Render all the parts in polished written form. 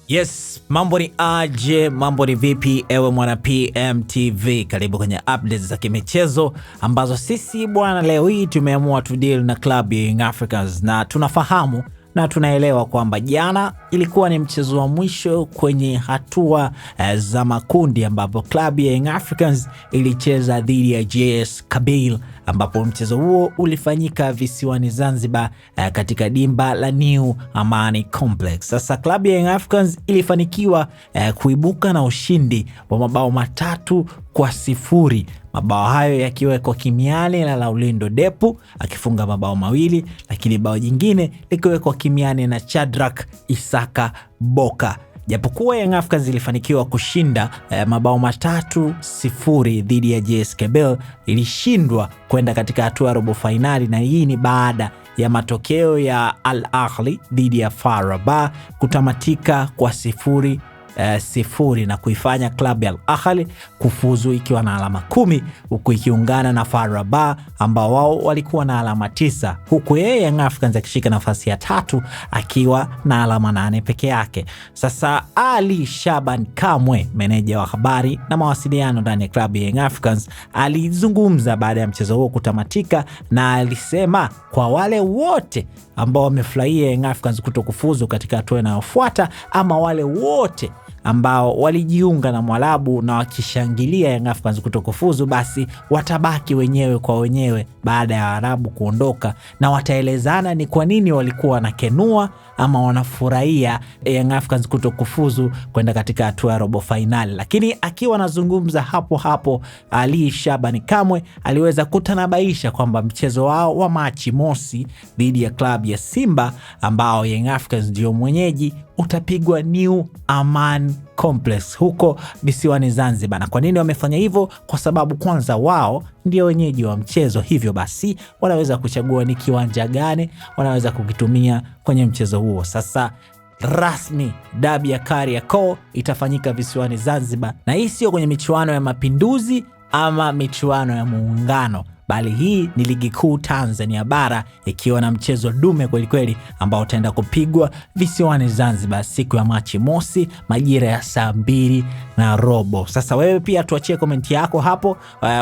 Yes, mambo ni aje, mambo ni vipi ewe mwana PMTV. Karibu kwenye updates za kimichezo ambazo sisi bwana leo hii tumeamua tu deal na club ya Young Africans, na tunafahamu na tunaelewa kwamba jana ilikuwa ni mchezo wa mwisho kwenye hatua za makundi, ambapo club ya Young Africans ilicheza dhidi ya JS Kabylie, ambapo mchezo huo ulifanyika visiwani Zanzibar katika dimba la New Amani Complex. Sasa club ya Young Africans ilifanikiwa kuibuka na ushindi wa mabao 3-0. Mabao hayo yakiwekwa kimiani na Laulindo Depu akifunga mabao 2, lakini bao jingine likiwekwa kimiani na Shadrack Isaka Boka. Japokuwa Young Africans ilifanikiwa kushinda mabao 3-0 dhidi ya JS Kabylie, ilishindwa kwenda katika hatua ya robo finali, na hii ni baada ya matokeo ya Al Ahly dhidi ya FAR Rabat kutamatika kwa 0-0 na kuifanya klabu ya Al Ahly kufuzu ikiwa na alama 10, huku ikiungana na FAR Rabat ambao wao walikuwa na alama 9, huku yeye Young Africans akishika nafasi ya 3 akiwa na alama 8 peke yake. Sasa Ali Shaban Kamwe, meneja wa habari na mawasiliano ndani ya klabu ya Young Africans, alizungumza baada ya mchezo huo kutamatika, na alisema kwa wale wote ambao wamefurahia Young Africans kutokufuzu katika hatua inayofuata, ama wale wote ambao walijiunga na Mwarabu na wakishangilia Young Africans kutokufuzu, basi watabaki wenyewe kwa wenyewe baada ya Waarabu kuondoka, na wataelezana ni kwa nini walikuwa wanakenua ama wanafurahia Young Africans kutokufuzu kwenda katika hatua ya robo finali. Lakini akiwa anazungumza hapo Ali Shaban Kamwe aliweza kutanabaisha kwamba mchezo wao wa Machi mosi dhidi ya klabu ya Simba, ambao Young Africans ndio mwenyeji, utapigwa New Aman Complex huko visiwani Zanzibar. Na kwa nini wamefanya hivyo? Kwa sababu kwanza wao ndio wenyeji wa mchezo, hivyo basi wanaweza kuchagua ni kiwanja gani wanaweza kukitumia kwenye mchezo huo. Sasa rasmi dabi ya Kariakoo itafanyika visiwani Zanzibar, na hii sio kwenye michuano ya Mapinduzi ama michuano ya Muungano, bali hii ni ligi kuu Tanzania bara, ikiwa na mchezo dume kweli kweli ambao utaenda kupigwa visiwani Zanzibar siku ya Machi mosi majira ya 2:30. Sasa wewe pia tuachie komenti yako hapo,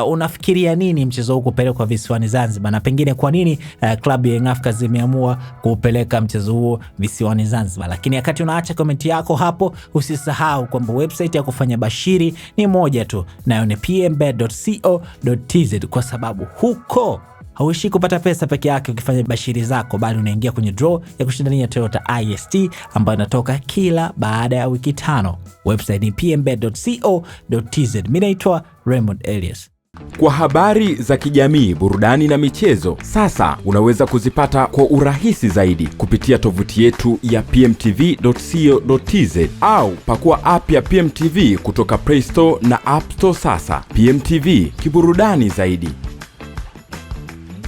unafikiria nini mchezo huu kupelekwa visiwani Zanzibar, na pengine kwa nini klabu ya Young Africans imeamua kupeleka mchezo huo visiwani Zanzibar? Lakini wakati unaacha komenti yako hapo, usisahau kwamba website ya kufanya bashiri ni moja tu, nayo ni pmbet.co.tz, kwa sababu huko hauishi kupata pesa peke yake ukifanya bashiri zako, bali unaingia kwenye draw ya kushindania Toyota IST ambayo inatoka kila baada ya wiki 5. Website ni pmbet.co.tz. Mimi naitwa Raymond Elias. Kwa habari za kijamii, burudani na michezo, sasa unaweza kuzipata kwa urahisi zaidi kupitia tovuti yetu ya pmtv.co.tz au pakua app ya PMTV kutoka Play Store na App Store. Sasa PMTV, kiburudani zaidi.